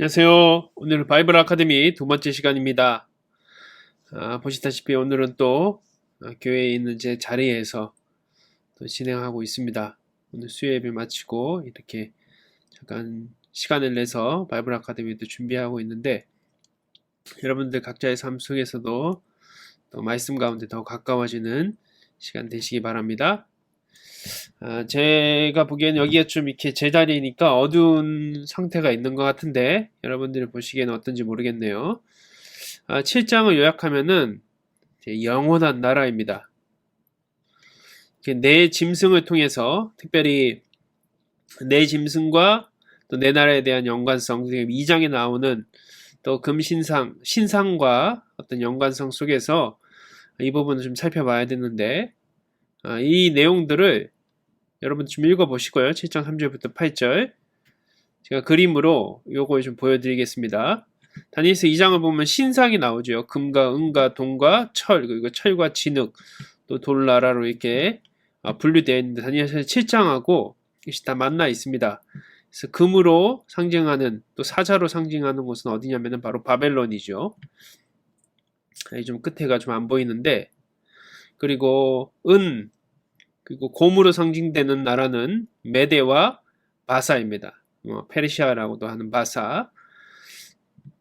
안녕하세요. 오늘은 바이블 아카데미 두 번째 시간입니다. 보시다시피 오늘은 또 교회에 있는 제 자리에서 또 진행하고 있습니다. 오늘 수요 예배 마치고 이렇게 잠깐 시간을 내서 바이블 아카데미도 준비하고 있는데, 여러분들 각자의 삶 속에서도 또 말씀 가운데 더 가까워지는 시간 되시기 바랍니다. 제가 보기엔 여기가 좀 이렇게 제 자리니까 어두운 상태가 있는 것 같은데, 여러분들이 보시기에는 어떤지 모르겠네요. 7장을 요약하면은 영원한 나라입니다. 내 짐승을 통해서, 특별히 내 짐승과 또 내 나라에 대한 연관성, 2장에 나오는 또 금신상, 신상과 어떤 연관성 속에서 이 부분을 좀 살펴봐야 되는데, 이 내용들을 여러분 좀 읽어보시고요. 7장 3절부터 8절 제가 그림으로 요걸 좀 보여드리겠습니다. 다니엘서 2장을 보면 신상이 나오죠. 금과 은과 동과 철, 그리고 철과 진흙, 또 돌나라로 이렇게 분류되어 있는데, 다니엘서 7장하고 이것이 다 만나 있습니다. 그래서 금으로 상징하는, 또 사자로 상징하는 곳은 어디냐면은 바로 바벨론이죠. 좀 끝에가 좀 안 보이는데, 그리고 그리고 곰으로 상징되는 나라는 메데와 바사입니다. 페르시아라고도 하는 바사.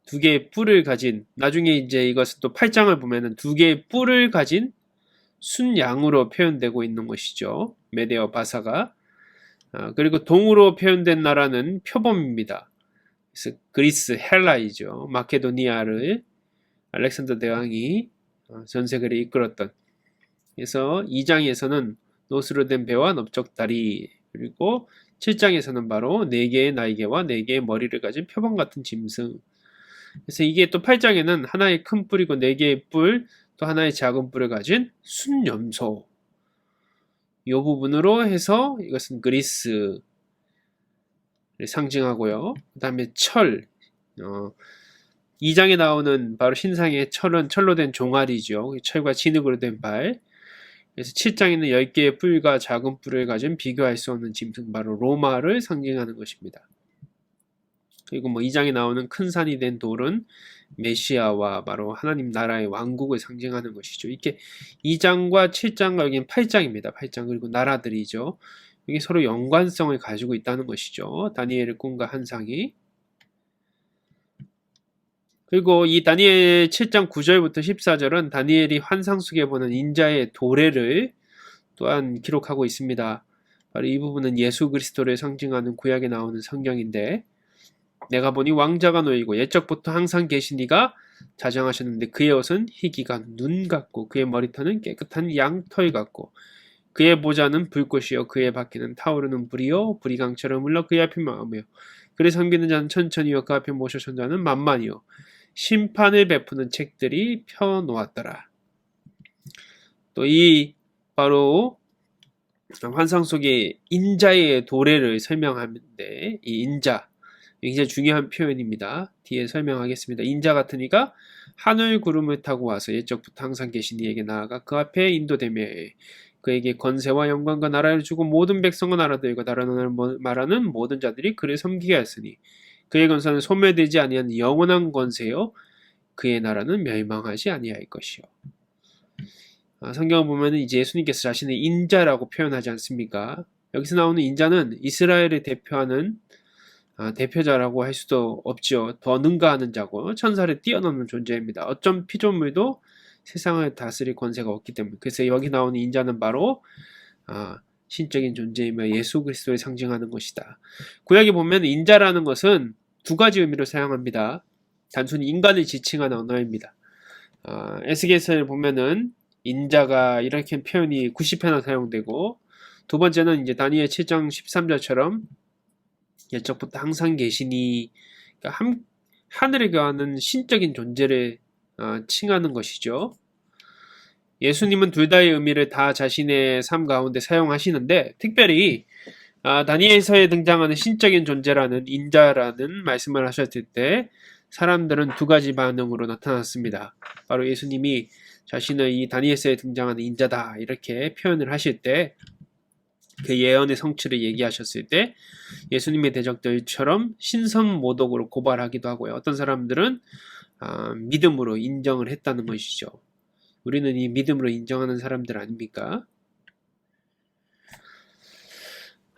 두 개의 뿔을 가진, 나중에 이제 이것은 또 8장을 보면은 두 개의 뿔을 가진 순양으로 표현되고 있는 것이죠. 메데와 바사가. 그리고 동으로 표현된 나라는 표범입니다. 그래서 그리스, 헬라이죠. 마케도니아를 알렉산더 대왕이 전세계를 이끌었던. 그래서 2장에서는 노스로 된 배와 넓적다리, 그리고 7장에서는 바로 4개의 날개와 4개의 머리를 가진 표범 같은 짐승. 그래서 이게 또 8장에는 하나의 큰 뿔이고 4개의 뿔, 또 하나의 작은 뿔을 가진 순염소. 이 부분으로 해서 이것은 그리스를 상징하고요. 그 다음에 철. 2장에 나오는 바로 신상의 철은 철로 된 종아리죠. 철과 진흙으로 된 발. 그래서 7장에는 10개의 뿔과 작은 뿔을 가진 비교할 수 없는 짐승, 바로 로마를 상징하는 것입니다. 그리고 2장에 나오는 큰 산이 된 돌은 메시아와 바로 하나님 나라의 왕국을 상징하는 것이죠. 이게 2장과 7장과 여기는 8장입니다. 8장. 그리고 나라들이죠. 이게 서로 연관성을 가지고 있다는 것이죠. 다니엘의 꿈과 환상이. 그리고 이 다니엘 7장 9절부터 14절은 다니엘이 환상 속에 보는 인자의 도래를 또한 기록하고 있습니다. 바로 이 부분은 예수 그리스도를 상징하는 구약에 나오는 성경인데, 내가 보니 왕자가 놓이고 옛적부터 항상 계신 이가 자정하셨는데, 그의 옷은 희기가 눈 같고 그의 머리털은 깨끗한 양털 같고 그의 보좌는 불꽃이요 그의 바퀴는 타오르는 불이요 불이 강처럼 흘러 그의 앞에 마으며 그를 섬기는 자는 천천히요 그 앞에 모셔선 자는 만만히요 심판을 베푸는 책들이 펴놓았더라. 또 이 바로 환상 속의 인자의 도래를 설명하는데, 이 인자 굉장히 중요한 표현입니다. 뒤에 설명하겠습니다. 인자 같은 이가 하늘 구름을 타고 와서 옛적부터 항상 계신 이에게 나아가 그 앞에 인도되며 그에게 권세와 영광과 나라를 주고 모든 백성과 나라들과 다른 언어를 말하는 모든 자들이 그를 섬기게 하였으니 그의 권세는 소멸되지 아니한 영원한 권세요 그의 나라는 멸망하지 아니할 것이요. 성경을 보면 이제 예수님께서 자신을 인자라고 표현하지 않습니까? 여기서 나오는 인자는 이스라엘을 대표하는 대표자라고 할 수도 없죠. 더 능가하는 자고 천사를 뛰어넘는 존재입니다. 어떤 피조물도 세상을 다스릴 권세가 없기 때문에. 그래서 여기 나오는 인자는 바로 신적인 존재이며 예수 그리스도를 상징하는 것이다. 구약에 보면 인자라는 것은 두 가지 의미로 사용합니다. 단순히 인간을 지칭하는 언어입니다. 에스겔서를 보면은 인자가 이렇게 표현이 90회나 사용되고, 두 번째는 이제 다니엘 7장 13절처럼 옛적부터 항상 계시니, 그러니까 하늘에 거하는 신적인 존재를 칭하는 것이죠. 예수님은 둘 다의 의미를 다 자신의 삶 가운데 사용하시는데, 특별히 다니엘서에 등장하는 신적인 존재라는 인자라는 말씀을 하셨을 때 사람들은 두 가지 반응으로 나타났습니다. 바로 예수님이 자신을 이 다니엘서에 등장하는 인자다 이렇게 표현을 하실 때, 그 예언의 성취를 얘기하셨을 때 예수님의 대적들처럼 신성모독으로 고발하기도 하고요. 어떤 사람들은 믿음으로 인정을 했다는 것이죠. 우리는 이 믿음으로 인정하는 사람들 아닙니까?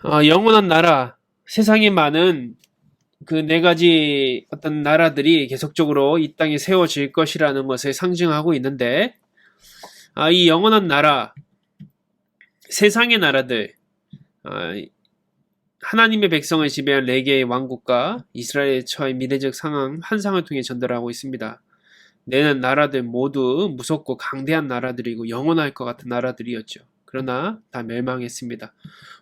영원한 나라, 세상에 많은 그 네 가지 어떤 나라들이 계속적으로 이 땅에 세워질 것이라는 것을 상징하고 있는데, 이 영원한 나라, 세상의 나라들, 하나님의 백성을 지배한 네 개의 왕국과 이스라엘의 처한 미래적 상황, 환상을 통해 전달하고 있습니다. 내는 나라들 모두 무섭고 강대한 나라들이고 영원할 것 같은 나라들이었죠. 그러나 다 멸망했습니다.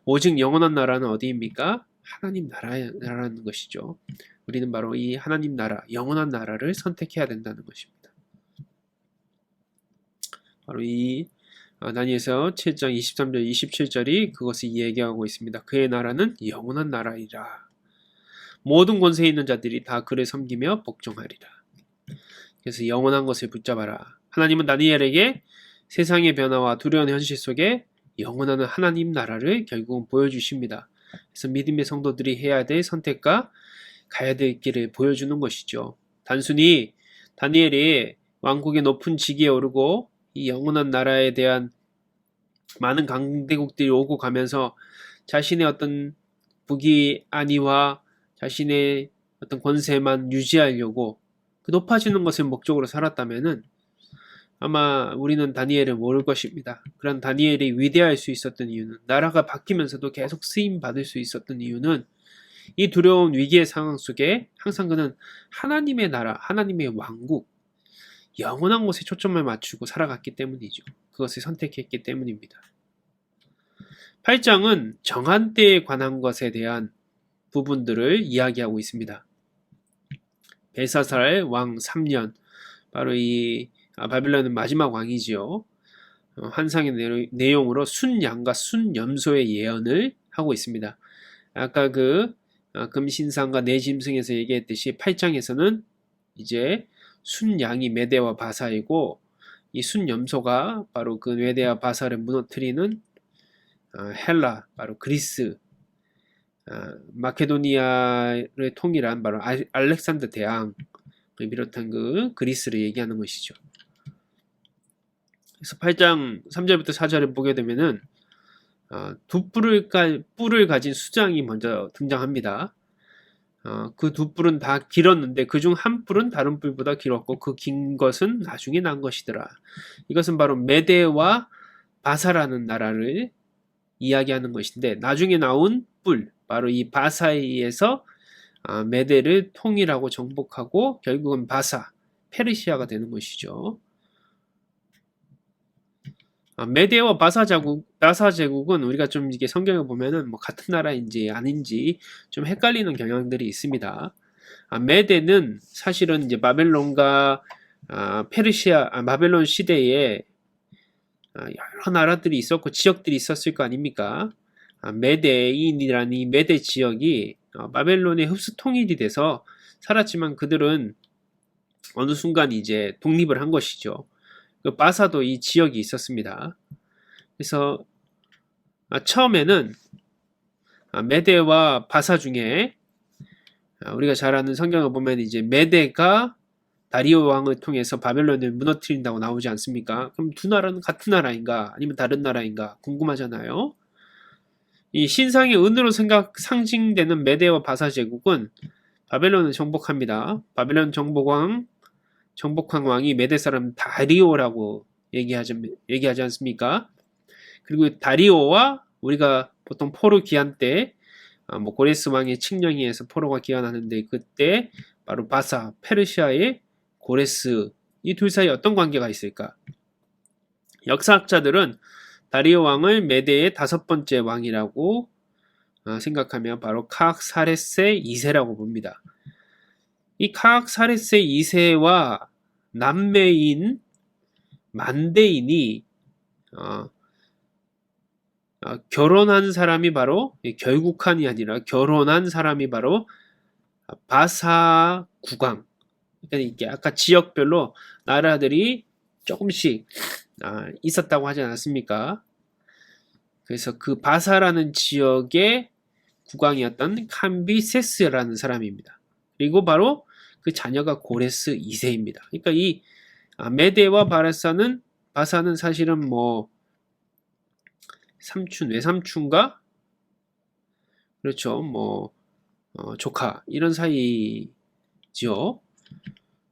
오직 영원한 나라는 어디입니까? 하나님 나라라는 것이죠. 우리는 바로 이 하나님 나라, 영원한 나라를 선택해야 된다는 것입니다. 바로 이 다니엘서 7장 23절 27절이 그것을 얘기하고 있습니다. 그의 나라는 영원한 나라이라. 모든 권세에 있는 자들이 다 그를 섬기며 복종하리라. 그래서 영원한 것을 붙잡아라. 하나님은 다니엘에게 세상의 변화와 두려운 현실 속에 영원한 하나님 나라를 결국은 보여주십니다. 그래서 믿음의 성도들이 해야 될 선택과 가야 될 길을 보여주는 것이죠. 단순히 다니엘이 왕국의 높은 직위에 오르고 이 영원한 나라에 대한 많은 강대국들이 오고 가면서 자신의 어떤 부귀안위와 자신의 어떤 권세만 유지하려고 그 높아지는 것을 목적으로 살았다면은 아마 우리는 다니엘을 모를 것입니다. 그런 다니엘이 위대할 수 있었던 이유는, 나라가 바뀌면서도 계속 쓰임 받을 수 있었던 이유는 이 두려운 위기의 상황 속에 항상 그는 하나님의 나라, 하나님의 왕국, 영원한 곳에 초점을 맞추고 살아갔기 때문이죠. 그것을 선택했기 때문입니다. 8장은 정한 때에 관한 것에 대한 부분들을 이야기하고 있습니다. 벨사살 왕 3년, 바로 이 바빌론은 마지막 왕이지요. 환상의 내용으로 순양과 순염소의 예언을 하고 있습니다. 아까 그 금신상과 내짐승에서 얘기했듯이 8장에서는 이제 순양이 메대와 바사이고 이 순염소가 바로 그 메대와 바사를 무너뜨리는 헬라, 바로 그리스, 마케도니아를 통일한 바로 알렉산더 대왕을 비롯한 그 그리스를 얘기하는 것이죠. 그래서 8장 3절부터 4절을 보게 되면은 두 뿔을 가진 수장이 먼저 등장합니다. 그 두 뿔은 다 길었는데 그중 한 뿔은 다른 뿔보다 길었고 그 긴 것은 나중에 난 것이더라. 이것은 바로 메대와 바사라는 나라를 이야기하는 것인데, 나중에 나온 뿔, 바로 이 바사이에서 메대를 통일하고 정복하고 결국은 바사, 페르시아가 되는 것이죠. 메대와 바사 제국은 우리가 좀 이게 성경을 보면은 뭐 같은 나라인지 아닌지 좀 헷갈리는 경향들이 있습니다. 메대는 사실은 이제 바벨론과 바벨론 시대에 여러 나라들이 있었고 지역들이 있었을 거 아닙니까? 메대인이라는 이 메대 지역이 바벨론의 흡수 통일이 돼서 살았지만 그들은 어느 순간 이제 독립을 한 것이죠. 그 바사도 이 지역이 있었습니다. 그래서 처음에는 메대와 바사 중에 우리가 잘 아는 성경을 보면 이제 메대가 다리오 왕을 통해서 바벨론을 무너뜨린다고 나오지 않습니까? 그럼 두 나라는 같은 나라인가 아니면 다른 나라인가 궁금하잖아요. 이 신상의 은으로 상징되는 메대와 바사 제국은 바벨론을 정복합니다. 바벨론 정복한 왕이 메대 사람 다리오라고 얘기하지 않습니까? 그리고 다리오와 우리가 보통 포로 기한 때 고레스 왕의 칙령에 의해서 포로가 기한하는데, 그때 바로 바사, 페르시아의 고레스, 이 둘 사이에 어떤 관계가 있을까? 역사학자들은 다리오 왕을 메대의 5번째 왕이라고 생각하면 바로 카악사레세 2세라고 봅니다. 이 카악사레세 2세와 남매인 만대인이 결혼한 사람이 바로, 결국한이 아니라 결혼한 사람이 바로 바사 국왕. 그러니까 이게 아까 지역별로 나라들이 조금씩 있었다고 하지 않았습니까? 그래서 그 바사라는 지역의 국왕이었던 캄비세스라는 사람입니다. 그리고 바로 그 자녀가 고레스 2세입니다. 그러니까 이 메대와 바사는 사실은 뭐 외삼촌가? 그렇죠. 뭐 조카 이런 사이죠.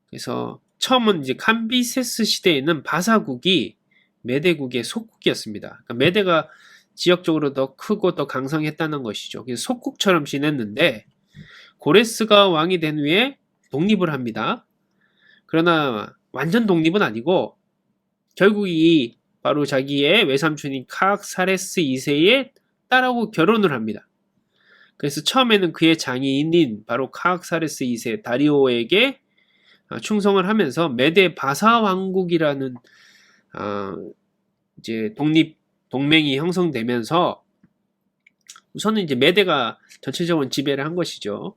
그래서 처음은 이제 캄비세스 시대에는 바사국이 메대국의 속국이었습니다. 그러니까 메대가 지역적으로 더 크고 더 강성했다는 것이죠. 그래서 속국처럼 지냈는데 고레스가 왕이 된 후에 독립을 합니다. 그러나 완전 독립은 아니고 결국 이 바로 자기의 외삼촌인 카악사레스 2세의 딸하고 결혼을 합니다. 그래서 처음에는 그의 장인인 바로 카악사레스 2세 다리오에게 충성을 하면서 메데 바사 왕국이라는 이제 동맹이 형성되면서 우선은 이제 메데가 전체적으로 지배를 한 것이죠.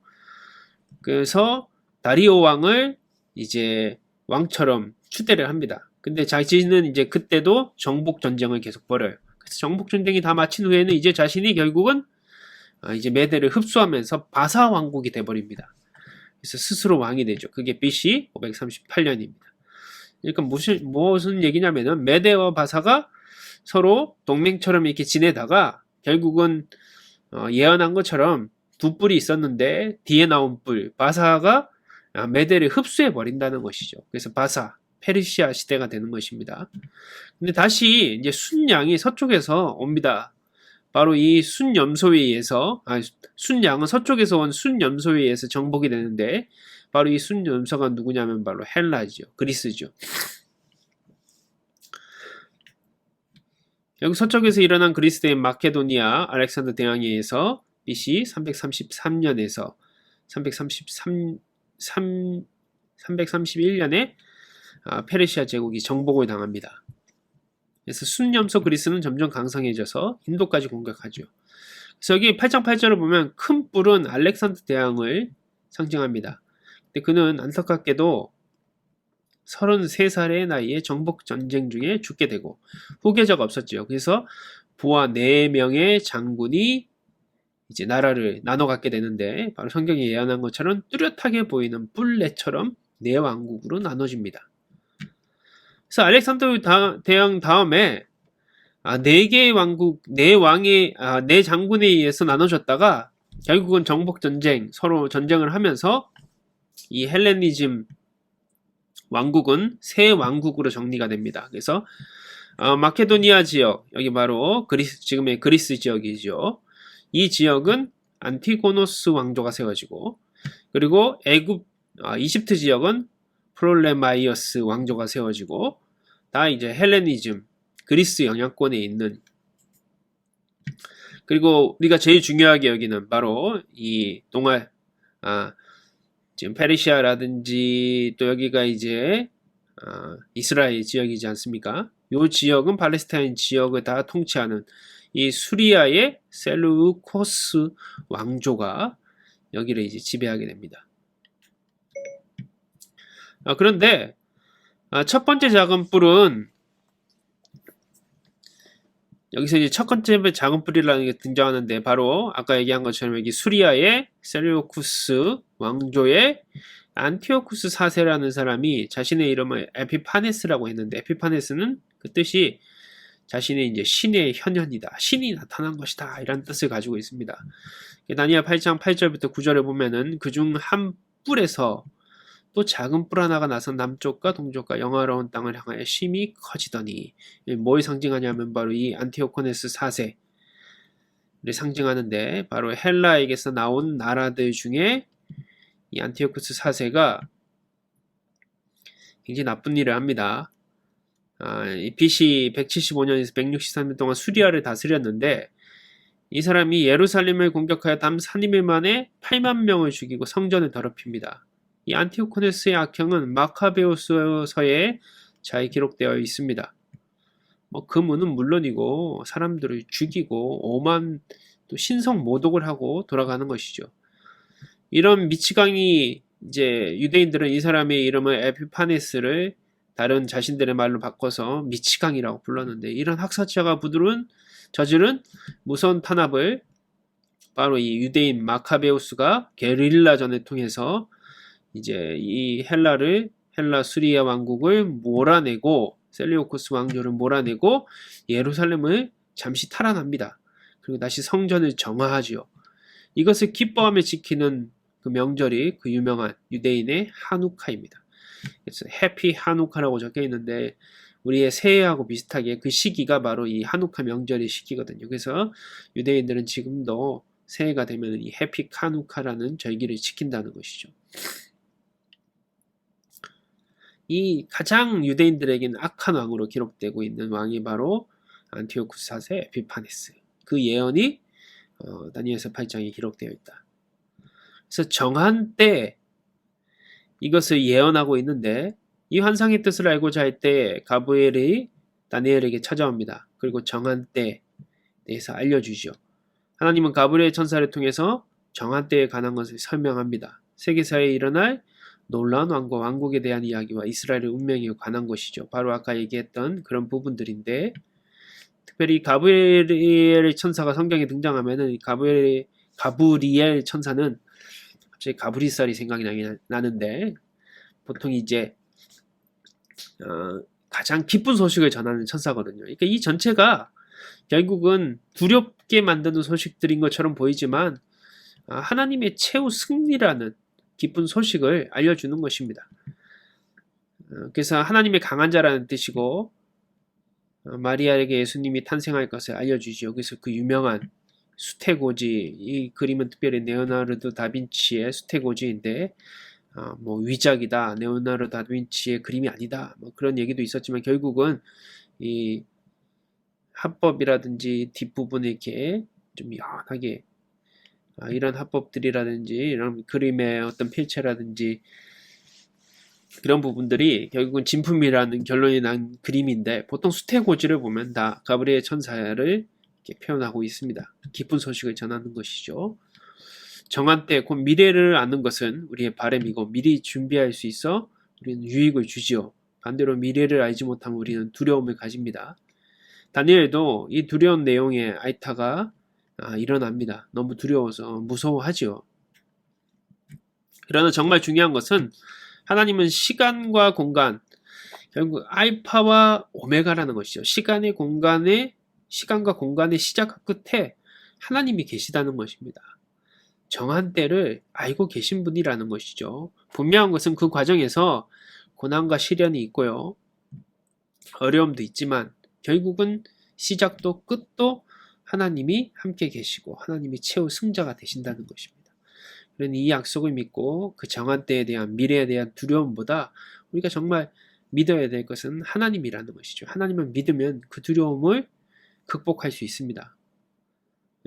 그래서 다리오 왕을 이제 왕처럼 추대를 합니다. 근데 자신은 이제 그때도 정복 전쟁을 계속 벌여요. 그래서 정복 전쟁이 다 마친 후에는 이제 자신이 결국은 이제 메데를 흡수하면서 바사 왕국이 돼버립니다. 그래서 스스로 왕이 되죠. 그게 BC 538년입니다. 그러니까 무슨 얘기냐면은 메데와 바사가 서로 동맹처럼 이렇게 지내다가 결국은 예언한 것처럼 두 뿔이 있었는데 뒤에 나온 뿔 바사가 메데를 흡수해 버린다는 것이죠. 그래서 바사 페르시아 시대가 되는 것입니다. 근데 다시 이제 순양이 서쪽에서 옵니다. 바로 이 순염소에 의해서 순양은 서쪽에서 온 순염소에 의해서 정복이 되는데 바로 이 순염소가 누구냐면 바로 헬라죠. 그리스죠. 여기 서쪽에서 일어난 그리스대인 마케도니아 알렉산더 대왕에 의해서 BC 333년에서 331년에 페르시아 제국이 정복을 당합니다. 그래서 순염소 그리스는 점점 강성해져서 인도까지 공격하죠. 그래서 여기 8장 8절을 보면 큰 뿔은 알렉산더 대왕을 상징합니다. 근데 그는 안타깝게도 33살의 나이에 정복 전쟁 중에 죽게 되고 후계자가 없었죠. 그래서 부하 4명의 장군이 이제 나라를 나눠 갖게 되는데 바로 성경이 예언한 것처럼 뚜렷하게 보이는 뿔레처럼 4왕국으로 나눠집니다. 그래서 알렉산더 대왕 다음에 4개의 왕국, 4 장군에 의해서 나눠졌다가 결국은 정복 전쟁, 서로 전쟁을 하면서 이 헬레니즘 왕국은 새 왕국으로 정리가 됩니다. 그래서 마케도니아 지역, 여기 바로 지금의 그리스 지역이죠. 이 지역은 안티고노스 왕조가 세워지고 그리고 이집트 지역은 프롤레마이어스 왕조가 세워지고 다 이제 헬레니즘, 그리스 영향권에 있는 그리고 우리가 제일 중요하게 여기는 바로 이 동알 지금 페르시아라든지 또 여기가 이제 이스라엘 지역이지 않습니까? 이 지역은 팔레스타인 지역을 다 통치하는 이 수리아의 셀루코스 왕조가 여기를 이제 지배하게 됩니다. 그런데 첫 번째 작은 뿔은 여기서 이제 첫 번째 작은 뿔이라는 게 등장하는데 바로 아까 얘기한 것처럼 여기 수리아의 셀루코스 왕조의 안티오쿠스 4세라는 사람이 자신의 이름을 에피파네스라고 했는데 에피파네스는 그 뜻이 자신의 이제 신의 현현이다. 신이 나타난 것이다. 이런 뜻을 가지고 있습니다. 다니엘 8장 8절부터 9절에 보면은 그중 한 뿔에서 또 작은 뿔 하나가 나서 남쪽과 동쪽과 영화로운 땅을 향하여 심히 커지더니 뭘 상징하냐면 바로 이 안티오코네스 4세를 상징하는데 바로 헬라에게서 나온 나라들 중에 이 안티오코스 4세가 굉장히 나쁜 일을 합니다. BC 175년에서 163년 동안 수리아를 다스렸는데 이 사람이 예루살렘을 공격하여 단 3일 만에 8만 명을 죽이고 성전을 더럽힙니다. 이 안티오코네스의 악행은 마카베오서에 잘 기록되어 있습니다. 그 문은 물론이고 사람들을 죽이고 오만 또 신성 모독을 하고 돌아가는 것이죠. 이런 미치광이 이제 유대인들은 이 사람의 이름을 에피파네스를 다른 자신들의 말로 바꿔서 미치강이라고 불렀는데, 이런 학살자가 저지른 무서운 탄압을 바로 이 유대인 마카베우스가 게릴라전을 통해서 이제 이 헬라 수리아 왕국을 몰아내고, 셀리오쿠스 왕조를 몰아내고 예루살렘을 잠시 탈환합니다. 그리고 다시 성전을 정화하지요. 이것을 기뻐하며 지키는 그 명절이 그 유명한 유대인의 하누카입니다. 그래서 해피 하누카라고 적혀 있는데, 우리의 새해하고 비슷하게 그 시기가 바로 이 하누카 명절의 시기거든요. 그래서 유대인들은 지금도 새해가 되면 이 해피 하누카라는 절기를 지킨다는 것이죠. 이 가장 유대인들에게는 악한 왕으로 기록되고 있는 왕이 바로 안티오쿠스 4세 에피파네스. 그 예언이 다니엘서 8장에 기록되어 있다. 그래서 정한 때 이것을 예언하고 있는데, 이 환상의 뜻을 알고자 할 때 가브리엘이 다니엘에게 찾아옵니다. 그리고 정한 때에 대해서 알려주죠. 하나님은 가브리엘 천사를 통해서 정한 때에 관한 것을 설명합니다. 세계사에 일어날 놀라운 왕과 왕국에 대한 이야기와 이스라엘의 운명에 관한 것이죠. 바로 아까 얘기했던 그런 부분들인데, 특별히 가브리엘 천사가 성경에 등장하면은 가브리엘 천사는 갑자기 가브리살이 생각이 나는데, 보통 이제 가장 기쁜 소식을 전하는 천사거든요. 그러니까 이 전체가 결국은 두렵게 만드는 소식들인 것처럼 보이지만 하나님의 최후 승리라는 기쁜 소식을 알려주는 것입니다. 그래서 하나님의 강한 자라는 뜻이고, 마리아에게 예수님이 탄생할 것을 알려주죠. 그래서 그 유명한 수태고지, 이 그림은 특별히 레오나르도 다빈치의 수태고지인데, 뭐 위작이다, 레오나르도 다빈치의 그림이 아니다, 뭐 그런 얘기도 있었지만, 결국은 이 합법이라든지 뒷부분에 이렇게 좀 연하게 이런 합법들이라든지 이런 그림의 어떤 필체라든지 그런 부분들이 결국은 진품이라는 결론이 난 그림인데, 보통 수태고지를 보면 다 가브리엘 천사를 이렇게 표현하고 있습니다. 기쁜 소식을 전하는 것이죠. 정한 때 곧 미래를 아는 것은 우리의 바람이고, 미리 준비할 수 있어 우리는 유익을 주지요. 반대로 미래를 알지 못하면 우리는 두려움을 가집니다. 다니엘도 이 두려운 내용의 아이타가 일어납니다. 너무 두려워서 무서워하지요. 그러나 정말 중요한 것은, 하나님은 시간과 공간, 결국 알파와 오메가라는 것이죠. 시간과 공간의 시작과 끝에 하나님이 계시다는 것입니다. 정한 때를 알고 계신 분이라는 것이죠. 분명한 것은 그 과정에서 고난과 시련이 있고요, 어려움도 있지만 결국은 시작도 끝도 하나님이 함께 계시고 하나님이 최후 승자가 되신다는 것입니다. 그러니 이 약속을 믿고 그 정한 때에 대한, 미래에 대한 두려움보다 우리가 정말 믿어야 될 것은 하나님이라는 것이죠. 하나님을 믿으면 그 두려움을 극복할 수 있습니다.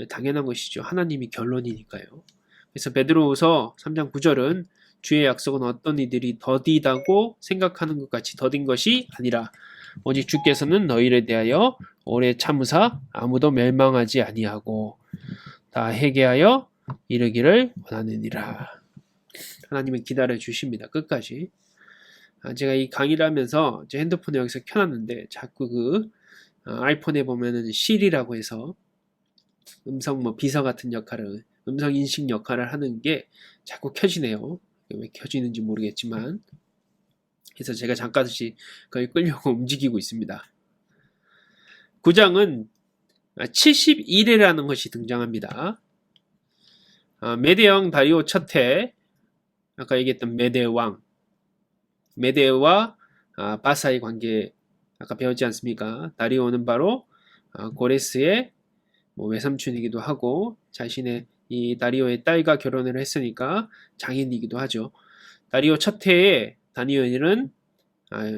당연한 것이죠. 하나님이 결론이니까요. 그래서 베드로후서 3장 9절은 주의 약속은 어떤 이들이 더디다고 생각하는 것 같이 더딘 것이 아니라 오직 주께서는 너희를 대하여 오래 참으사 아무도 멸망하지 아니하고 다 회개하여 이르기를 원하느니라. 하나님은 기다려 주십니다. 끝까지. 제가 이 강의를 하면서 제 핸드폰에 여기서 켜놨는데 자꾸 그 아이폰에 보면은 실이라고 해서 음성 비서 같은 역할을, 음성 인식 역할을 하는 게 자꾸 켜지네요. 왜 켜지는지 모르겠지만. 그래서 제가 잠깐씩 거의 끌려고 움직이고 있습니다. 9장은 71회라는 것이 등장합니다. 메대왕 다리오 첫해, 아까 얘기했던 메대왕, 메대와 바사의 관계 아까 배웠지 않습니까? 다리오는 바로 고레스의 외삼촌이기도 하고, 자신의 이 다리오의 딸과 결혼을 했으니까 장인이기도 하죠. 다리오 첫해에 다니엘은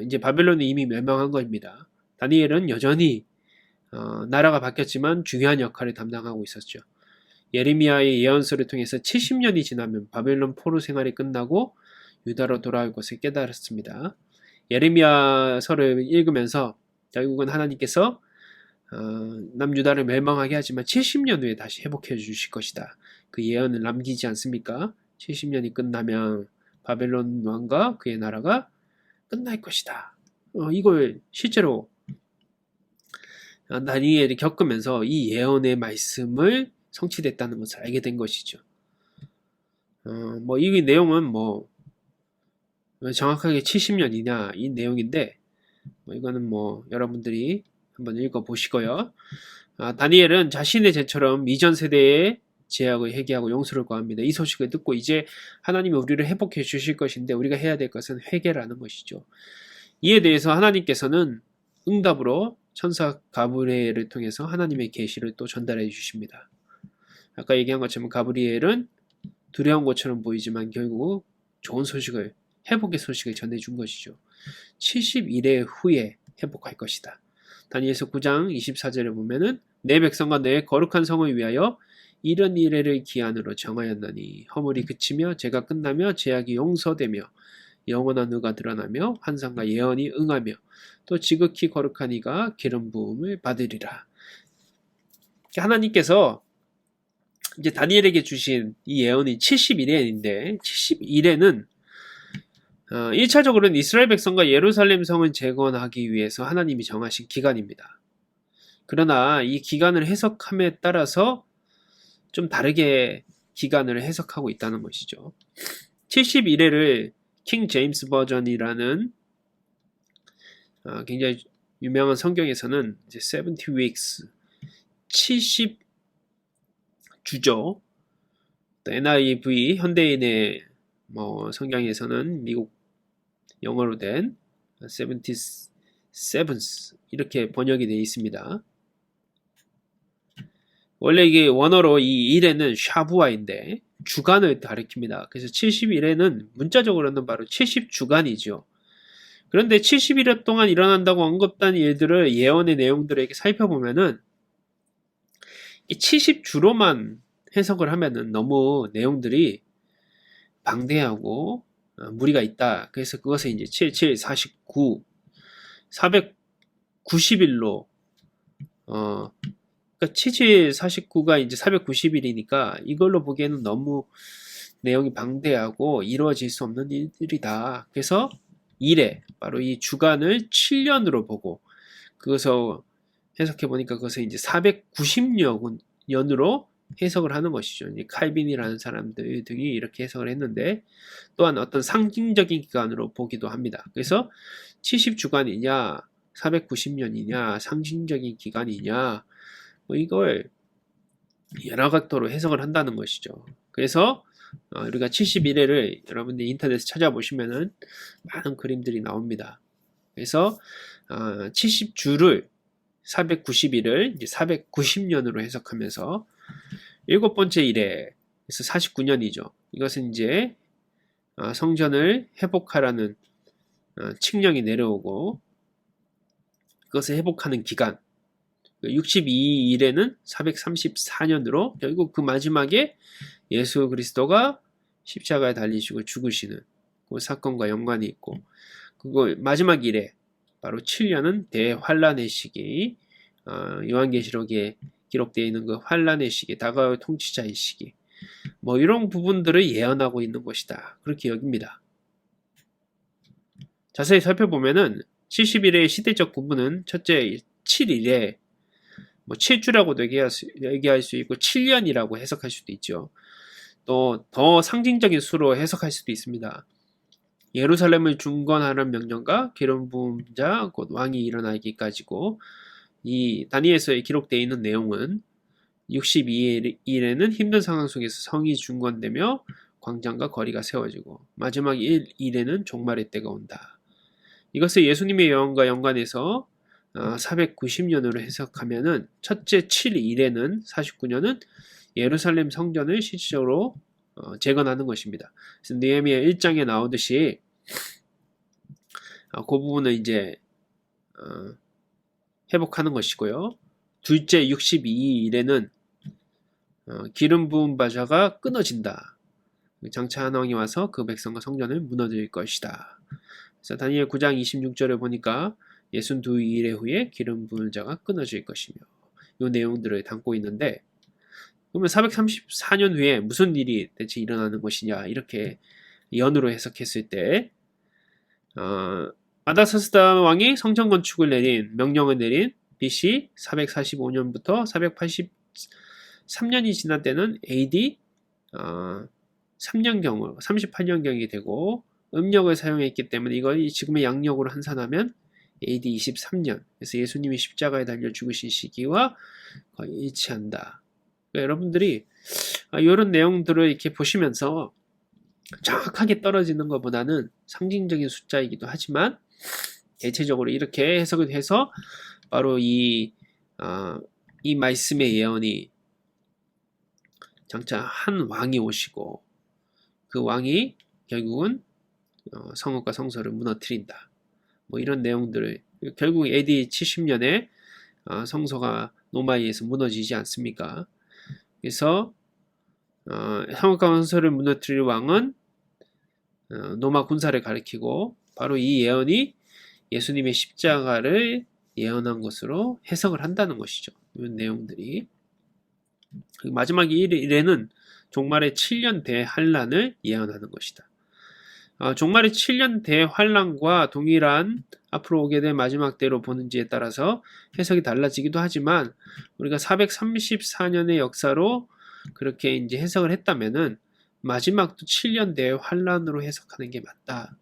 이제 바벨론이 이미 멸망한 겁니다. 다니엘은 여전히 나라가 바뀌었지만 중요한 역할을 담당하고 있었죠. 예레미야의 예언서를 통해서 70년이 지나면 바벨론 포로 생활이 끝나고 유다로 돌아올 것을 깨달았습니다. 예레미야서를 읽으면서 결국은 하나님께서 남유다를 멸망하게 하지만 70년 후에 다시 회복해 주실 것이다. 그 예언을 남기지 않습니까? 70년이 끝나면 바벨론 왕과 그의 나라가 끝날 것이다. 이걸 실제로 다니엘이 겪으면서 이 예언의 말씀을 성취됐다는 것을 알게 된 것이죠. 이 내용은 정확하게 70년이냐 이 내용인데 이거는 여러분들이 한번 읽어보시고요. 다니엘은 자신의 죄처럼 이전 세대의 죄악을 회개하고 용서를 구합니다. 이 소식을 듣고 이제 하나님이 우리를 회복해 주실 것인데 우리가 해야 될 것은 회개라는 것이죠. 이에 대해서 하나님께서는 응답으로 천사 가브리엘을 통해서 하나님의 계시를 또 전달해 주십니다. 아까 얘기한 것처럼 가브리엘은 두려운 것처럼 보이지만 결국 좋은 소식을, 회복의 소식을 전해준 것이죠. 70일의 후에 회복할 것이다. 다니엘서 9장 24절에 보면은 내 백성과 내 거룩한 성을 위하여 이런 이래를 기한으로 정하였나니 허물이 그치며 죄가 끝나며 죄악이 용서되며 영원한 의가 드러나며 환상과 예언이 응하며 또 지극히 거룩한 이가 기름 부음을 받으리라. 하나님께서 이제 다니엘에게 주신 이 예언이 70일에인데 70일에는 1차적으로는 이스라엘 백성과 예루살렘 성을 재건하기 위해서 하나님이 정하신 기간입니다. 그러나 이 기간을 해석함에 따라서 좀 다르게 기간을 해석하고 있다는 것이죠. 71회를 킹 제임스 버전이라는 굉장히 유명한 성경에서는 이제 70 weeks 70주죠. NIV 현대인의 성경에서는 미국 영어로 된 77th 이렇게 번역이 되어 있습니다. 원래 이게 원어로 이 일에는 샤부아인데 주간을 가리킵니다. 그래서 71회는 문자적으로는 바로 70주간이죠. 그런데 71회 동안 일어난다고 언급된 일들을 예언의 내용들을 이렇게 살펴보면은 이 70주로만 해석을 하면은 너무 내용들이 방대하고 무리가 있다. 그래서 그것을 이제 77, 49, 490일로 그러니까 77, 49가 이제 490일이니까 이걸로 보기에는 너무 내용이 방대하고 이루어질 수 없는 일들이다. 그래서 1회, 바로 이 주간을 7년으로 보고 그것을 해석해 보니까 그것을 이제 490년으로 해석을 하는 것이죠. 이제 칼빈이라는 사람들 등이 이렇게 해석을 했는데 또한 어떤 상징적인 기간으로 보기도 합니다. 그래서 70주간이냐 490년이냐 상징적인 기간이냐 이걸 여러 각도로 해석을 한다는 것이죠. 그래서 우리가 71회를 여러분들 인터넷에 찾아보시면은 많은 그림들이 나옵니다. 그래서 70주를 490일을 이제 490년으로 해석하면서 일곱 번째 일에 그래서 49년이죠. 이것은 이제 성전을 회복하라는 칙령이 내려오고 그것을 회복하는 기간 62일에는 434년으로 결국 그 마지막에 예수 그리스도가 십자가에 달리시고 죽으시는 그 사건과 연관이 있고 그거 마지막 일에 바로 7년은 대환란의 시기 요한계시록에 기록되어 있는 그 환란의 시기 다가올 통치자의 시기 이런 부분들을 예언하고 있는 것이다. 그렇게 여깁니다. 자세히 살펴보면은 70일의 시대적 구분은 첫째 7일에 7주라고도 얘기할 수 있고 7년이라고 해석할 수도 있죠. 또 더 상징적인 수로 해석할 수도 있습니다. 예루살렘을 중건하는 명령과 기름 부은 자 곧 왕이 일어나기까지고 이 다니엘서에 기록되어 있는 내용은 62일에는 힘든 상황 속에서 성이 중건되며 광장과 거리가 세워지고 마지막 1일에는 종말의 때가 온다. 이것을 예수님의 예언과 연관해서 490년으로 해석하면은 첫째 7일에는 49년은 예루살렘 성전을 실질적으로 재건하는 것입니다. 그래서 느헤미야 1장에 나오듯이 그 부분을 이제 회복하는 것이고요. 둘째 62일에는 기름 부은 바자가 끊어진다. 장차 한 왕이 와서 그 백성과 성전을 무너뜨릴 것이다. 그래서 다니엘 9장 26절에 보니까 62일의 후에 기름 부은 자가 끊어질 것이며 이 내용들을 담고 있는데 그러면 434년 후에 무슨 일이 대체 일어나는 것이냐 이렇게 연으로 해석했을 때 아닥사스다 왕이 성전 건축을 명령을 내린 BC 445년부터 483년이 지난 때는 AD 3년경으로 38년경이 되고, 음력을 사용했기 때문에 이걸 지금의 양력으로 환산하면 AD 23년, 그래서 예수님이 십자가에 달려 죽으신 시기와 거의 일치한다. 그러니까 여러분들이 이런 내용들을 이렇게 보시면서 정확하게 떨어지는 것보다는 상징적인 숫자이기도 하지만 대체적으로 이렇게 해석을 해서 바로 이 말씀의 예언이 장차 한 왕이 오시고 그 왕이 결국은 성읍과 성소를 무너뜨린다. 뭐 이런 내용들을, 결국 AD 70년에 성소가 로마에 의해서 무너지지 않습니까? 그래서 성읍과 성소를 무너뜨릴 왕은 로마 군사를 가리키고, 바로 이 예언이 예수님의 십자가를 예언한 것으로 해석을 한다는 것이죠. 이 내용들이. 마지막 1에는 종말의 7년 대환란을 예언하는 것이다. 종말의 7년 대환란과 동일한 앞으로 오게 될 마지막 때로 보는지에 따라서 해석이 달라지기도 하지만, 우리가 434년의 역사로 그렇게 이제 해석을 했다면은 마지막도 7년 대환란으로 해석하는 게 맞다.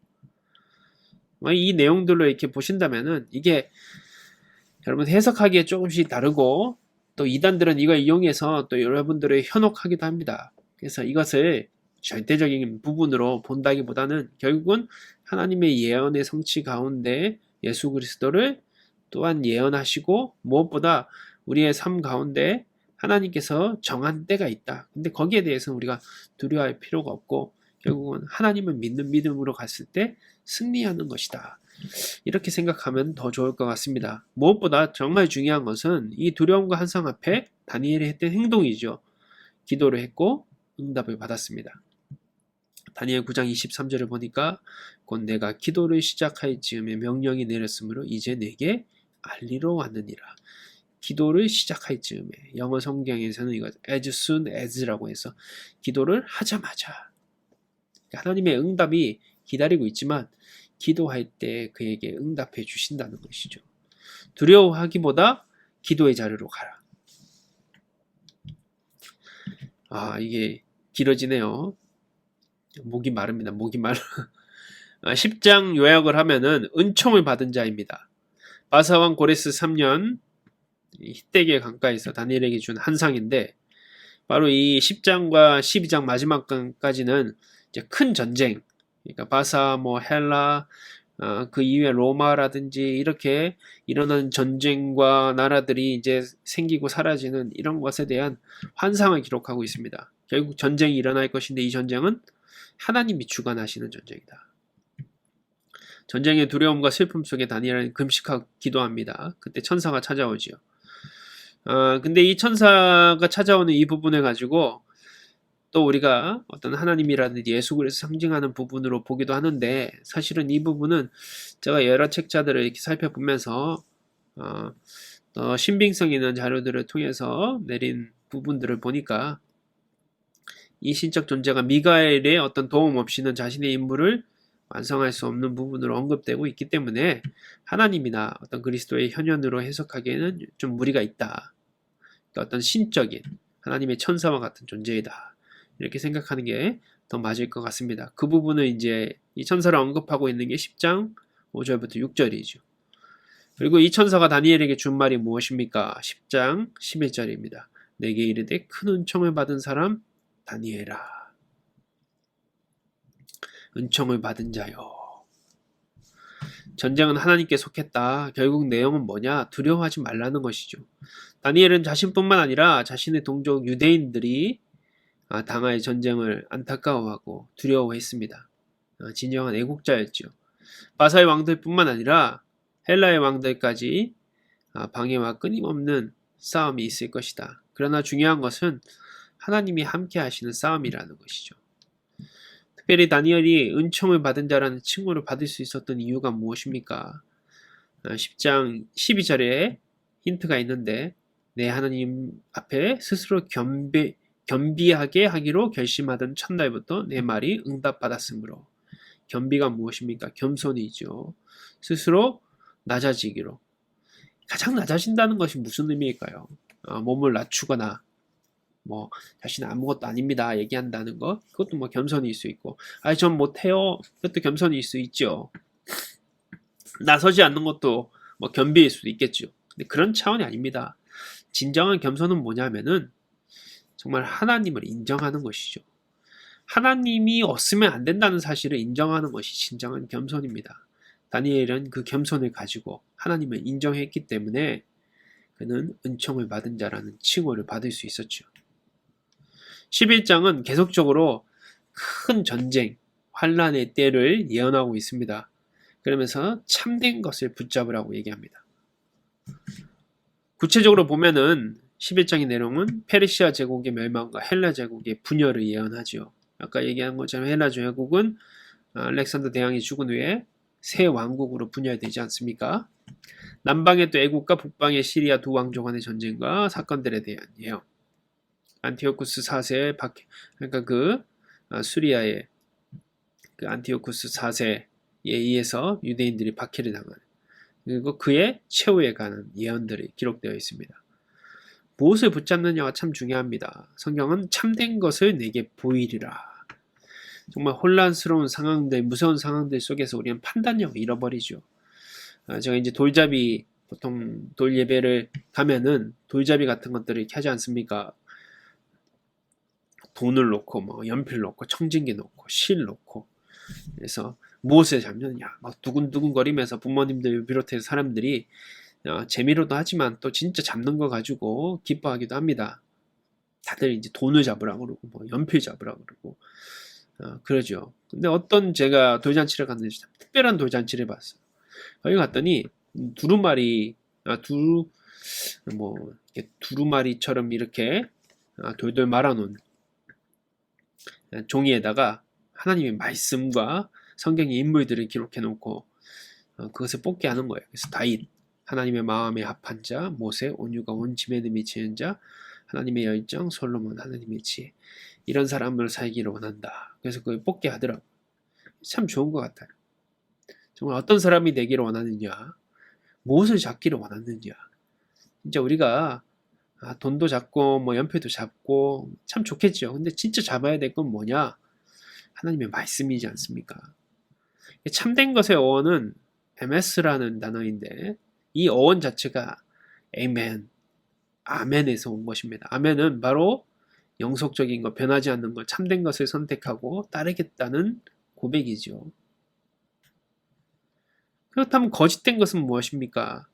이 내용들로 이렇게 보신다면은 이게 여러분 해석하기에 조금씩 다르고, 또 이단들은 이걸 이용해서 또 여러분들을 현혹하기도 합니다. 그래서 이것을 절대적인 부분으로 본다기보다는 결국은 하나님의 예언의 성취 가운데 예수 그리스도를 또한 예언하시고, 무엇보다 우리의 삶 가운데 하나님께서 정한 때가 있다. 근데 거기에 대해서는 우리가 두려워할 필요가 없고, 결국은 하나님을 믿는 믿음으로 갔을 때 승리하는 것이다. 이렇게 생각하면 더 좋을 것 같습니다. 무엇보다 정말 중요한 것은 이 두려움과 한상 앞에 다니엘이 했던 행동이죠. 기도를 했고 응답을 받았습니다. 다니엘 9장 23절을 보니까 곧 내가 기도를 시작할 즈음에 명령이 내렸으므로 이제 내게 알리러 왔느니라. 기도를 시작할 즈음에, 영어 성경에서는 이거 as soon as라고 해서 기도를 하자마자, 하나님의 응답이 기다리고 있지만 기도할 때 그에게 응답해 주신다는 것이죠. 두려워하기보다 기도의 자리로 가라. 이게 길어지네요. 목이 마릅니다. 목이 말라. 10장 요약을 하면은 은총을 받은 자입니다. 바사왕 고레스 3년 히데기의 강가에서 다니엘에게 준 한상인데, 바로 이 10장과 12장 마지막까지는 이제 큰 전쟁, 그러니까 바사, 헬라, 그 이후에 로마라든지 이렇게 일어나는 전쟁과 나라들이 이제 생기고 사라지는 이런 것에 대한 환상을 기록하고 있습니다. 결국 전쟁이 일어날 것인데 이 전쟁은 하나님이 주관하시는 전쟁이다. 전쟁의 두려움과 슬픔 속에 다니엘은 금식하고 기도합니다. 그때 천사가 찾아오지요. 근데 이 천사가 찾아오는 이 부분을 가지고 또 우리가 어떤 하나님이라든지 예수 그리스도 상징하는 부분으로 보기도 하는데, 사실은 이 부분은 제가 여러 책자들을 이렇게 살펴보면서 신빙성 있는 자료들을 통해서 내린 부분들을 보니까 이 신적 존재가 미가엘의 어떤 도움 없이는 자신의 임무를 완성할 수 없는 부분으로 언급되고 있기 때문에 하나님이나 어떤 그리스도의 현현으로 해석하기에는 좀 무리가 있다. 그러니까 어떤 신적인 하나님의 천사와 같은 존재이다. 이렇게 생각하는 게 더 맞을 것 같습니다. 그 부분을 이제 이 천사를 언급하고 있는 게 10장 5절부터 6절이죠. 그리고 이 천사가 다니엘에게 준 말이 무엇입니까? 10장 11절입니다. 내게 이르되 큰 은총을 받은 사람 다니엘아. 은총을 받은 자요. 전쟁은 하나님께 속했다. 결국 내용은 뭐냐? 두려워하지 말라는 것이죠. 다니엘은 자신뿐만 아니라 자신의 동족 유대인들이 당할 전쟁을 안타까워하고 두려워했습니다. 진정한 애국자였죠. 바사의 왕들뿐만 아니라 헬라의 왕들까지 방해와 끊임없는 싸움이 있을 것이다. 그러나 중요한 것은 하나님이 함께 하시는 싸움이라는 것이죠. 특별히 다니엘이 은총을 받은 자라는 칭호를 받을 수 있었던 이유가 무엇입니까? 10장 12절에 힌트가 있는데, 내 하나님 앞에 스스로 겸비하게 하기로 결심하던 첫날부터 내 말이 응답받았으므로, 겸비가 무엇입니까? 겸손이죠. 스스로 낮아지기로. 가장 낮아진다는 것이 무슨 의미일까요? 몸을 낮추거나 뭐 자신은 아무것도 아닙니다 얘기한다는 것, 그것도 뭐 겸손일 수 있고, 전 못해요, 그것도 겸손일 수 있죠. 나서지 않는 것도 뭐 겸비일 수도 있겠죠. 근데 그런 차원이 아닙니다. 진정한 겸손은 뭐냐면은 정말 하나님을 인정하는 것이죠. 하나님이 없으면 안 된다는 사실을 인정하는 것이 진정한 겸손입니다. 다니엘은 그 겸손을 가지고 하나님을 인정했기 때문에 그는 은총을 받은 자라는 칭호를 받을 수 있었죠. 11장은 계속적으로 큰 전쟁, 환란의 때를 예언하고 있습니다. 그러면서 참된 것을 붙잡으라고 얘기합니다. 구체적으로 보면은 11장의 내용은 페르시아 제국의 멸망과 헬라 제국의 분열을 예언하죠. 아까 얘기한 것처럼 헬라 제국은 알렉산더 대왕이 죽은 후에 새 왕국으로 분열되지 않습니까? 남방의 또 애국과 북방의 시리아 두 왕조 간의 전쟁과 사건들에 대한 예언. 안티오쿠스 4세의 그러니까 수리아의 그 안티오쿠스 4세에 의해서 유대인들이 박해를 당하는, 그리고 그의 최후에 관한 예언들이 기록되어 있습니다. 무엇을 붙잡느냐가 참 중요합니다. 성경은 참된 것을 내게 보이리라. 정말 혼란스러운 상황들, 무서운 상황들 속에서 우리는 판단력을 잃어버리죠. 제가 이제 돌잡이, 보통 돌 예배를 가면은 돌잡이 같은 것들을 이렇게 하지 않습니까? 돈을 놓고 뭐 연필 놓고 청진기 놓고 실 놓고, 그래서 무엇을 잡느냐 막 두근두근거리면서 부모님들 비롯해서 사람들이 재미로도 하지만 또 진짜 잡는 거 가지고 기뻐하기도 합니다. 다들 이제 돈을 잡으라고 그러고 뭐 연필 잡으라고 그러고 그러죠. 근데 어떤 제가 돌잔치를 갔는데 특별한 돌잔치를 봤어요. 거기 갔더니 두루마리 두루마리처럼 이렇게 돌돌 말아놓은 종이에다가 하나님의 말씀과 성경의 인물들을 기록해 놓고 그것을 뽑게 하는 거예요. 그래서 다윗, 하나님의 마음에 합한 자, 모세, 온유가 온 짐에도 미치는 자, 하나님의 열정, 솔로몬, 하나님의 지혜, 이런 사람을 살기를 원한다. 그래서 그걸 뽑게 하더라고요. 참 좋은 것 같아요. 정말 어떤 사람이 되기를 원하느냐, 무엇을 잡기를 원하느냐. 진짜 우리가 돈도 잡고 뭐 연필도 잡고 참 좋겠죠. 근데 진짜 잡아야 될 건 뭐냐? 하나님의 말씀이지 않습니까? 참된 것의 어원은 MS라는 단어인데, 이 어원 자체가 아멘, 아멘에서 온 것입니다. 아멘은 바로 영속적인 것, 변하지 않는 것, 참된 것을 선택하고 따르겠다는 고백이죠. 그렇다면 거짓된 것은 무엇입니까?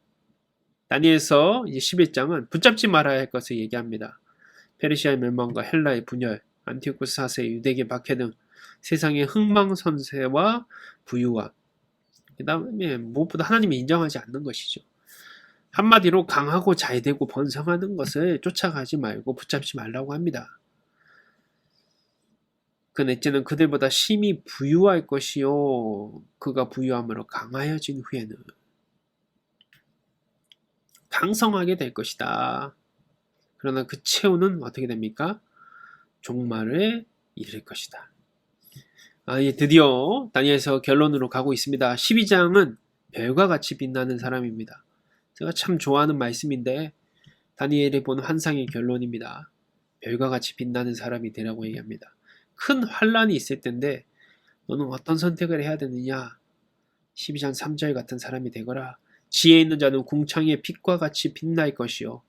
다니엘서 이제 11장은 붙잡지 말아야 할 것을 얘기합니다. 페르시아의 멸망과 헬라의 분열, 안티오쿠스 4세의 유대계 박해 등 세상의 흥망선쇠와 부유와, 그 다음에 무엇보다 하나님이 인정하지 않는 것이죠. 한마디로 강하고 잘되고 번성하는 것을 쫓아가지 말고 붙잡지 말라고 합니다. 그 넷째는 그들보다 심히 부유할 것이요, 그가 부유함으로 강하여진 후에는 강성하게 될 것이다. 그러나 그 최후는 어떻게 됩니까? 종말에 이를 것이다. 이제 드디어 다니엘서 결론으로 가고 있습니다. 12장은 별과 같이 빛나는 사람입니다. 제가 참 좋아하는 말씀인데 다니엘이 본 환상의 결론입니다. 별과 같이 빛나는 사람이 되라고 얘기합니다. 큰 환란이 있을 텐데 너는 어떤 선택을 해야 되느냐? 12장 3절 같은 사람이 되거라. 지혜 있는 자는 궁창의 빛과 같이 빛날 것이요,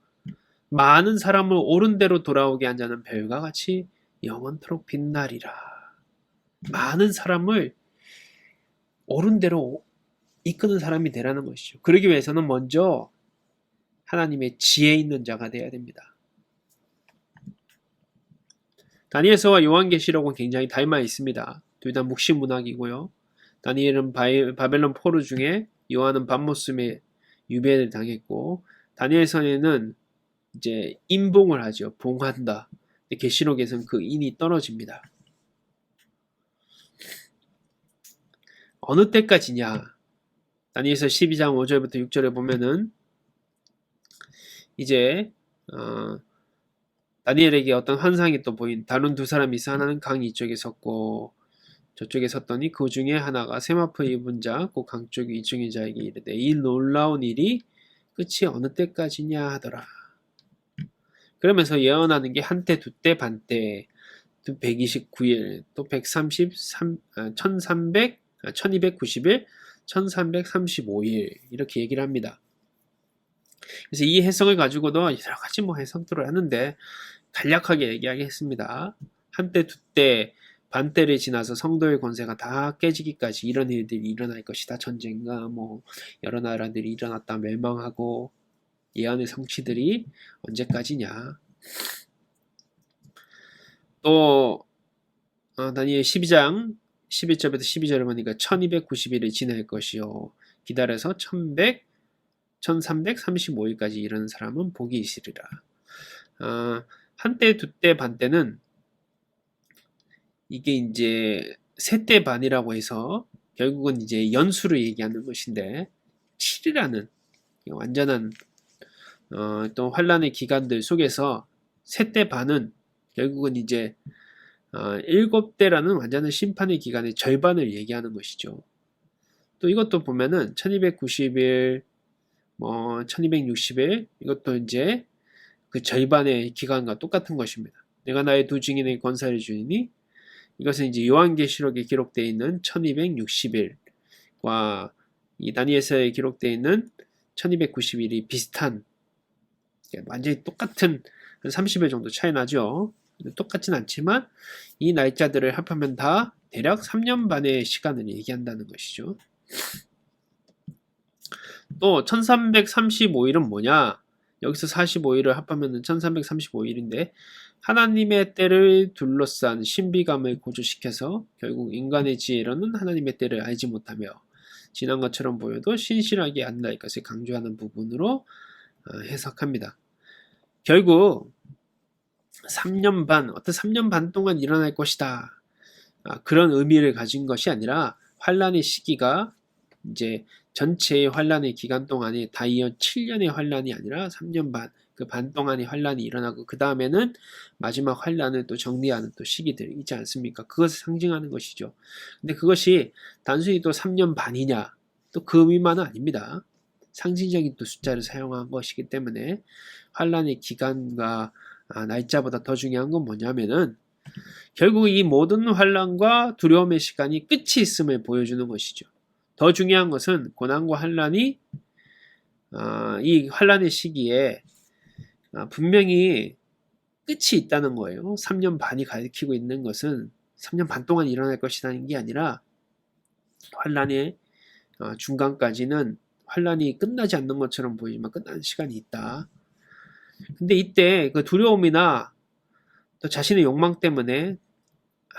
많은 사람을 옳은 대로 돌아오게 한 자는 별과 같이 영원토록 빛나리라. 많은 사람을 옳은 대로 이끄는 사람이 되라는 것이죠. 그러기 위해서는 먼저 하나님의 지혜 있는 자가 되어야 됩니다. 다니엘서와 요한계시록은 굉장히 닮아 있습니다. 둘 다 묵시문학이고요. 다니엘은 바벨론 포로 중에, 요한은 밤모습에 유배를 당했고, 다니엘서에는 이제 인봉을 하죠. 봉한다. 계시록에서는 그 인이 떨어집니다. 어느 때까지냐? 다니엘서 12장 5절부터 6절에 보면은 이제 다니엘에게 어떤 환상이 또 보인 다른 두 사람이 있어. 하나는 강 이쪽에 섰고 저쪽에 섰더니 그 중에 하나가 세마포 입은 자 곧 강쪽이 이중인 자에게 이르되 이 놀라운 일이 끝이 어느 때까지냐 하더라. 그러면서 예언하는 게 한때 두때 반때 또 129일 또 133 1300 1290일 1335일 이렇게 얘기를 합니다. 그래서 이 해석을 가지고도 여러 가지 해석들을 하는데 간략하게 얘기하겠습니다. 한때 두때 반때를 지나서 성도의 권세가 다 깨지기까지 이런 일들이 일어날 것이다. 전쟁과 여러 나라들이 일어났다 멸망하고 예언의 성취들이 언제까지냐. 또 다니엘 12장 11절부터 12절을 보니까 1290일을 지날 것이요 기다려서 1335일까지 이르는 사람은 복이 있으리라. 한때 두때 반때는 이게 이제 세때 반이라고 해서 결국은 이제 연수를 얘기하는 것인데 7이라는 완전한 또 환란의 기간들 속에서 세때 반은 결국은 이제 7때라는 완전한 심판의 기간의 절반을 얘기하는 것이죠. 또 이것도 보면은 1290일 1260일 이것도 이제 그 절반의 기간과 똑같은 것입니다. 내가 나의 두 증인의 권세를 주니 이것은 이제 요한계시록에 기록되어 있는 1260일과 이 다니엘서에 기록되어 있는 1290일이 비슷한 완전히 똑같은 한 30일 정도 차이 나죠. 똑같진 않지만 이 날짜들을 합하면 다 대략 3년 반의 시간을 얘기한다는 것이죠. 또 1335일은 뭐냐? 여기서 45일을 합하면 1335일인데 하나님의 때를 둘러싼 신비감을 고조시켜서 결국 인간의 지혜로는 하나님의 때를 알지 못하며 지난 것처럼 보여도 신실하게 안날 것을 강조하는 부분으로 해석합니다. 결국 3년 반, 어떤 3년 반 동안 일어날 것이다. 그런 의미를 가진 것이 아니라 환란의 시기가 이제 전체의 환란의 기간 동안에 다 이어 7년의 환란이 아니라 3년 반, 그 반 동안의 환란이 일어나고 그 다음에는 마지막 환란을 또 정리하는 또 시기들이 있지 않습니까? 그것을 상징하는 것이죠. 근데 그것이 단순히 또 3년 반이냐? 또 그 의미만은 아닙니다. 상징적인 또 숫자를 사용한 것이기 때문에 환란의 기간과 날짜보다 더 중요한 건 뭐냐면은 결국 이 모든 환란과 두려움의 시간이 끝이 있음을 보여주는 것이죠. 더 중요한 것은 고난과 환란이 이 환란의 시기에 분명히 끝이 있다는 거예요. 3년 반이 가리키고 있는 것은 3년 반 동안 일어날 것이라는 게 아니라 환란의 중간까지는 환란이 끝나지 않는 것처럼 보이지만 끝나는 시간이 있다. 근데 이때 그 두려움이나 또 자신의 욕망 때문에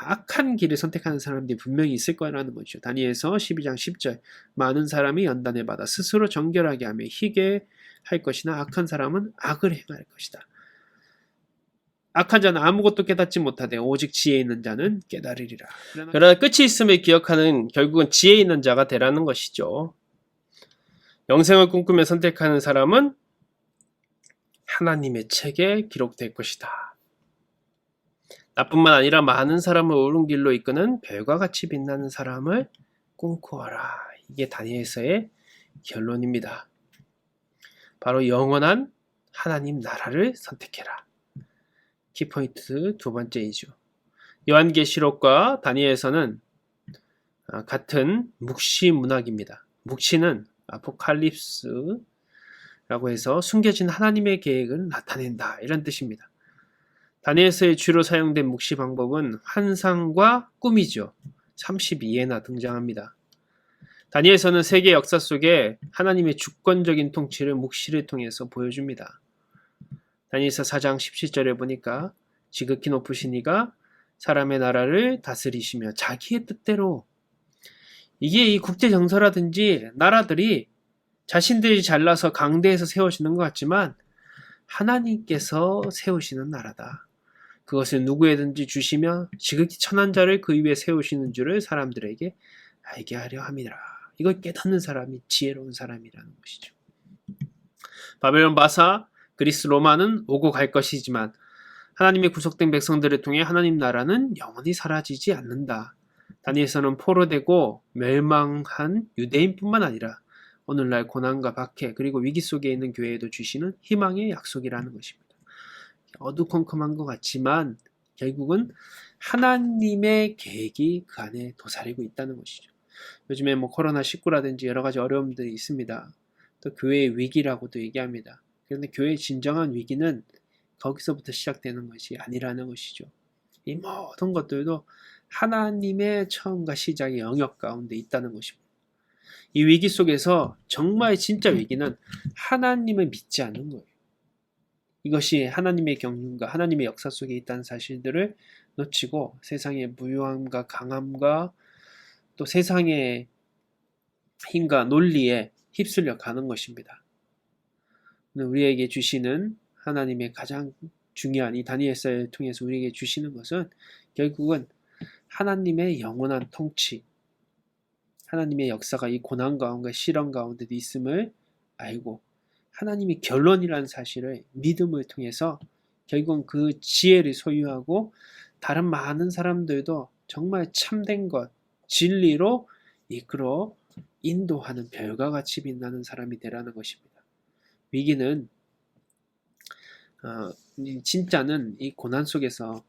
악한 길을 선택하는 사람들이 분명히 있을 거라는 거죠. 다니엘서 12장 10절 많은 사람이 연단을 받아 스스로 정결하게 하며 희게 할 것이나 악한 사람은 악을 행할 것이다. 악한 자는 아무것도 깨닫지 못하되 오직 지혜 있는 자는 깨달으리라. 그러나 끝이 있음을 기억하는 결국은 지혜 있는 자가 되라는 것이죠. 영생을 꿈꾸며 선택하는 사람은 하나님의 책에 기록될 것이다. 나뿐만 아니라 많은 사람을 옳은 길로 이끄는 별과 같이 빛나는 사람을 꿈꾸어라. 이게 다니엘서의 결론입니다. 바로 영원한 하나님 나라를 선택해라. 키포인트 두 번째이죠. 요한계시록과 다니엘서는 같은 묵시 문학입니다. 묵시는 아포칼립스라고 해서 숨겨진 하나님의 계획을 나타낸다 이런 뜻입니다. 다니엘서에 주로 사용된 묵시 방법은 환상과 꿈이죠. 32회나 등장합니다. 다니엘서는 세계 역사 속에 하나님의 주권적인 통치를 묵시를 통해서 보여줍니다. 다니엘서 4장 17절에 보니까 지극히 높으신 이가 사람의 나라를 다스리시며 자기의 뜻대로 이게 이 국제 정서라든지 나라들이 자신들이 잘나서 강대해서 세우시는 것 같지만 하나님께서 세우시는 나라다. 그것을 누구에든지 주시며 지극히 천한 자를 그 위에 세우시는 줄을 사람들에게 알게 하려 함이라. 이걸 깨닫는 사람이 지혜로운 사람이라는 것이죠. 바벨론 바사, 그리스 로마는 오고 갈 것이지만 하나님의 구속된 백성들을 통해 하나님 나라는 영원히 사라지지 않는다. 다니엘서는 포로되고 멸망한 유대인뿐만 아니라 오늘날 고난과 박해 그리고 위기 속에 있는 교회에도 주시는 희망의 약속이라는 것입니다. 어두컴컴한 것 같지만 결국은 하나님의 계획이 그 안에 도사리고 있다는 것이죠. 요즘에 코로나19라든지 여러 가지 어려움들이 있습니다. 또 교회의 위기라고도 얘기합니다. 그런데 교회의 진정한 위기는 거기서부터 시작되는 것이 아니라는 것이죠. 이 모든 것들도 하나님의 처음과 시작의 영역 가운데 있다는 것입니다. 이 위기 속에서 정말 진짜 위기는 하나님을 믿지 않는 거예요. 이것이 하나님의 경륜과 하나님의 역사 속에 있다는 사실들을 놓치고 세상의 무효함과 강함과 또 세상의 힘과 논리에 휩쓸려 가는 것입니다. 우리에게 주시는 하나님의 가장 중요한 이 다니엘서를 통해서 우리에게 주시는 것은 결국은 하나님의 영원한 통치, 하나님의 역사가 이 고난 가운데 시련 가운데도 있음을 알고 하나님이 결론이라는 사실을 믿음을 통해서 결국은 그 지혜를 소유하고 다른 많은 사람들도 정말 참된 것, 진리로 이끌어 인도하는 별과 같이 빛나는 사람이 되라는 것입니다. 위기는 진짜는 이 고난 속에서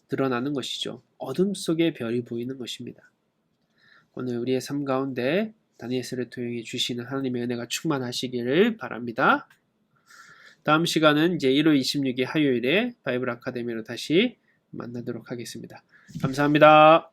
드러나는 것이죠. 어둠 속에 별이 보이는 것입니다. 오늘 우리의 삶 가운데 다니엘서를 통해 주시는 하나님의 은혜가 충만하시기를 바랍니다. 다음 시간은 이제 1월 26일 화요일에 바이블 아카데미로 다시 만나도록 하겠습니다. 감사합니다.